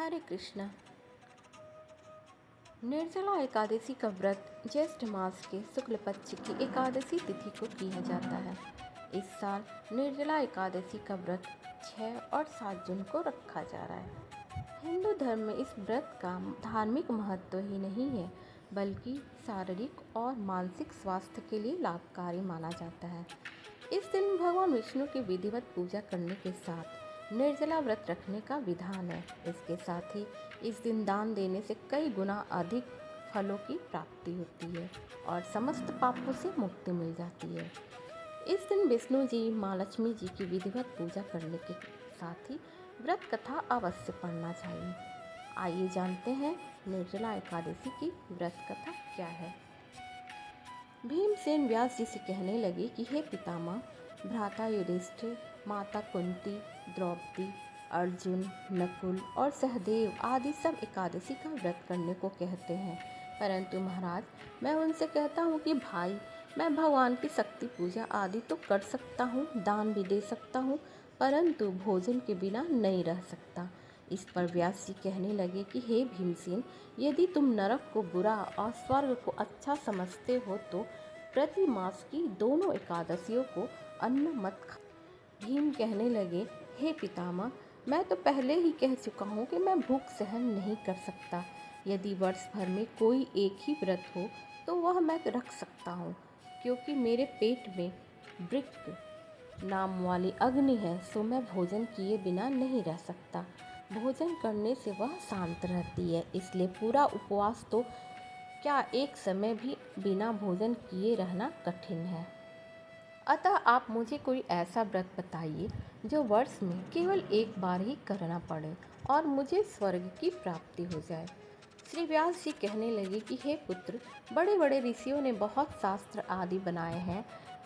हरे कृष्णा। निर्जला एकादशी का व्रत ज्येष्ठ मास के शुक्ल पक्ष की एकादशी तिथि को किया जाता है। इस साल निर्जला एकादशी का व्रत 6 और 7 जून को रखा जा रहा है। हिंदू धर्म में इस व्रत का धार्मिक महत्व ही नहीं है, बल्कि शारीरिक और मानसिक स्वास्थ्य के लिए लाभकारी माना जाता है। इस दिन भगवान विष्णु की विधिवत पूजा करने के साथ निर्जला व्रत रखने का विधान है। इसके साथ ही इस दिन दान देने से कई गुना अधिक फलों की प्राप्ति होती है और समस्त पापों से मुक्ति मिल जाती है। इस दिन विष्णु जी, माँ लक्ष्मी जी की विधिवत पूजा करने के साथ ही व्रत कथा अवश्य पढ़ना चाहिए। आइए जानते हैं निर्जला एकादशी की व्रत कथा क्या है। भीमसेन व्यास जी से कहने लगे कि हे पितामह, भ्राता युधिष्ठिर, माता कुंती, द्रौपदी, अर्जुन, नकुल और सहदेव आदि सब एकादशी का व्रत करने को कहते हैं, परंतु महाराज, मैं उनसे कहता हूँ कि भाई, मैं भगवान की शक्ति पूजा आदि तो कर सकता हूँ, दान भी दे सकता हूँ, परंतु भोजन के बिना नहीं रह सकता। इस पर व्यास जी कहने लगे कि हे भीमसेन, यदि तुम नरक को बुरा और स्वर्ग को अच्छा समझते हो तो प्रति मास की दोनों एकादशियों को अन्न मत खा। भीम कहने लगे, हे पितामह, मैं तो पहले ही कह चुका हूँ कि मैं भूख सहन नहीं कर सकता। यदि वर्ष भर में कोई एक ही व्रत हो तो वह मैं रख सकता हूँ, क्योंकि मेरे पेट में वृक्क नाम वाली अग्नि है, सो मैं भोजन किए बिना नहीं रह सकता। भोजन करने से वह शांत रहती है, इसलिए पूरा उपवास तो क्या एक समय भी बिना भोजन किए रहना कठिन है। अतः आप मुझे कोई ऐसा व्रत बताइए जो वर्ष में केवल एक बार ही करना पड़े और मुझे स्वर्ग की प्राप्ति हो जाए। श्री व्यास जी कहने लगे कि हे पुत्र, बड़े बड़े ऋषियों ने बहुत शास्त्र आदि बनाए हैं,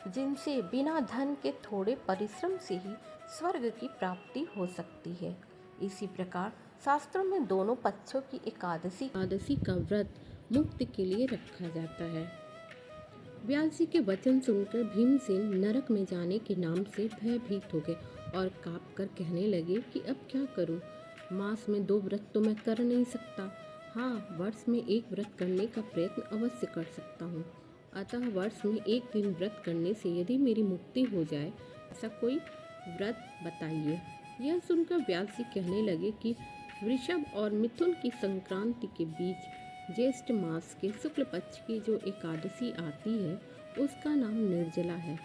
जिनसे बिना धन के थोड़े परिश्रम से ही स्वर्ग की प्राप्ति हो सकती है। इसी प्रकार शास्त्रों में दोनों पक्षों की एकादशी का व्रत मुक्ति के लिए रखा जाता है। व्यास जी के वचन सुनकर भीमसेन नरक में जाने के नाम से भयभीत हो गए और काँप कर कहने लगे कि अब क्या करूं? मास में 2 व्रत तो मैं कर नहीं सकता। हाँ, वर्ष में एक व्रत करने का प्रयत्न अवश्य कर सकता हूँ। अतः वर्ष में एक दिन व्रत करने से यदि मेरी मुक्ति हो जाए, ऐसा कोई व्रत बताइए। यह सुनकर व्यास जी कहने लगे कि वृषभ और मिथुन की संक्रांति के बीच ज्येष्ठ मास के शुक्ल पक्ष की जो एकादशी आती है, उसका नाम निर्जला है।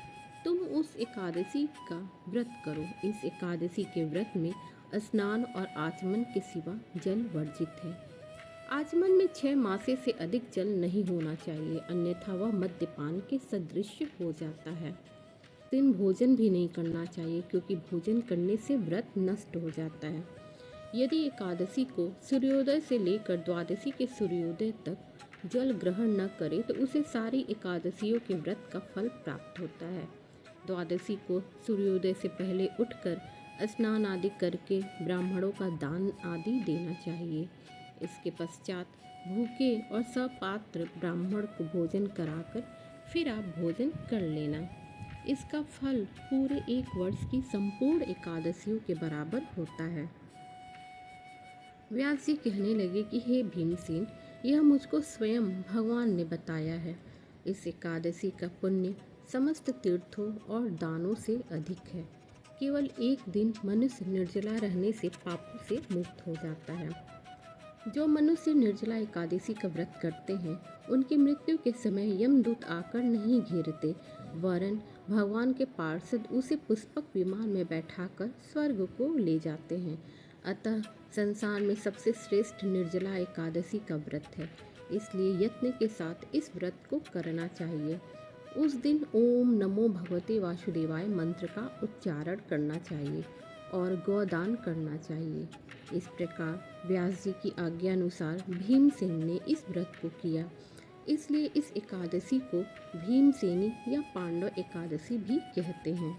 तुम उस एकादशी का व्रत करो। इस एकादशी के व्रत में स्नान और आचमन के सिवा जल वर्जित है। आचमन में 6 मासे से अधिक जल नहीं होना चाहिए, अन्यथा वह मद्यपान के सदृश हो जाता है। दिन भोजन भी नहीं करना चाहिए, क्योंकि भोजन करने से व्रत नष्ट हो जाता है। यदि एकादशी को सूर्योदय से लेकर द्वादशी के सूर्योदय तक जल ग्रहण न करे तो उसे सारी एकादशियों के व्रत का फल प्राप्त होता है। द्वादशी को सूर्योदय से पहले उठकर स्नान आदि करके ब्राह्मणों का दान आदि देना चाहिए। इसके पश्चात भूखे और सपात्र ब्राह्मण को भोजन कराकर फिर आप भोजन कर लेना। इसका फल पूरे 1 वर्ष की संपूर्ण एकादशियों के बराबर होता है। व्यास जी कहने लगे कि हे भीमसेन, यह मुझको स्वयं भगवान ने बताया है। इस एकादशी का पुण्य समस्त तीर्थों और दानों से अधिक है। केवल एक दिन मनुष्य निर्जला रहने से पापों से मुक्त हो जाता है। जो मनुष्य निर्जला एकादशी का व्रत करते हैं, उनकी मृत्यु के समय यमदूत आकर नहीं घेरते, वरन भगवान के पार्षद उसे पुष्पक विमान में बैठाकर स्वर्ग को ले जाते हैं। अतः संसार में सबसे श्रेष्ठ निर्जला एकादशी का व्रत है, इसलिए यत्न के साथ इस व्रत को करना चाहिए। उस दिन ओम नमो भगवते वासुदेवाय मंत्र का उच्चारण करना चाहिए और गोदान करना चाहिए। इस प्रकार व्यास जी की आज्ञा अनुसार भीमसेन ने इस व्रत को किया, इसलिए इस एकादशी को भीमसेनी या पांडव एकादशी भी कहते हैं।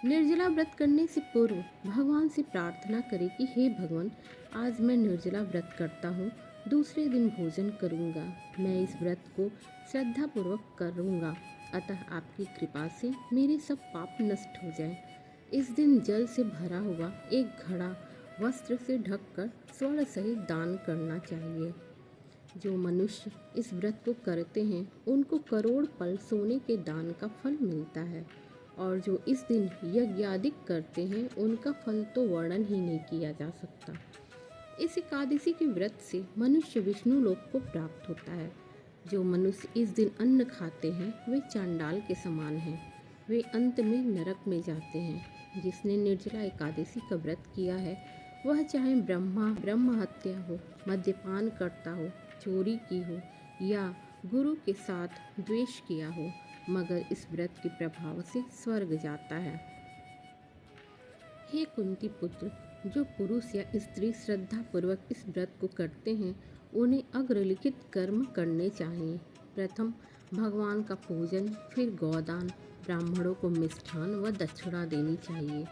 निर्जला व्रत करने से पूर्व भगवान से प्रार्थना करें कि हे भगवान, आज मैं निर्जला व्रत करता हूँ, दूसरे दिन भोजन करूँगा। मैं इस व्रत को श्रद्धापूर्वक करूँगा, अतः आपकी कृपा से मेरे सब पाप नष्ट हो जाएं। इस दिन जल से भरा हुआ एक घड़ा वस्त्र से ढककर स्वर्ण सहित दान करना चाहिए। जो मनुष्य इस व्रत को करते हैं उनको करोड़ पल सोने के दान का फल मिलता है, और जो इस दिन यज्ञ करते हैं उनका फल तो वर्णन ही नहीं किया जा सकता। इस एकादशी के व्रत से मनुष्य विष्णु लोक को प्राप्त होता है। जो मनुष्य इस दिन अन्न खाते हैं वे चांडाल के समान हैं, वे अंत में नरक में जाते हैं। जिसने निर्जला एकादशी का व्रत किया है वह चाहे ब्रह्म हत्या हो, मद्यपान करता हो, चोरी की हो या गुरु के साथ द्वेष किया हो, मगर इस व्रत के प्रभाव से स्वर्ग जाता है। हे कुंती पुत्र, जो पुरुष या स्त्री श्रद्धा पूर्वक इस व्रत को करते हैं उन्हें अग्रलिखित कर्म करने चाहिए। प्रथम भगवान का पूजन, फिर गौदान, ब्राह्मणों को मिष्ठान व दक्षिणा देनी चाहिए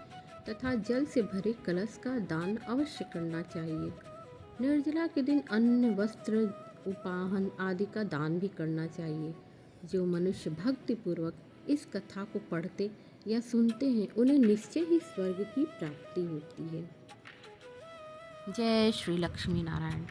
तथा जल से भरे कलश का दान अवश्य करना चाहिए। निर्जला के दिन अन्न, वस्त्र, उपाहन आदि का दान भी करना चाहिए। जो मनुष्य भक्ति पूर्वक इस कथा को पढ़ते या सुनते हैं उन्हें निश्चय ही स्वर्ग की प्राप्ति होती है। जय श्री लक्ष्मी नारायण।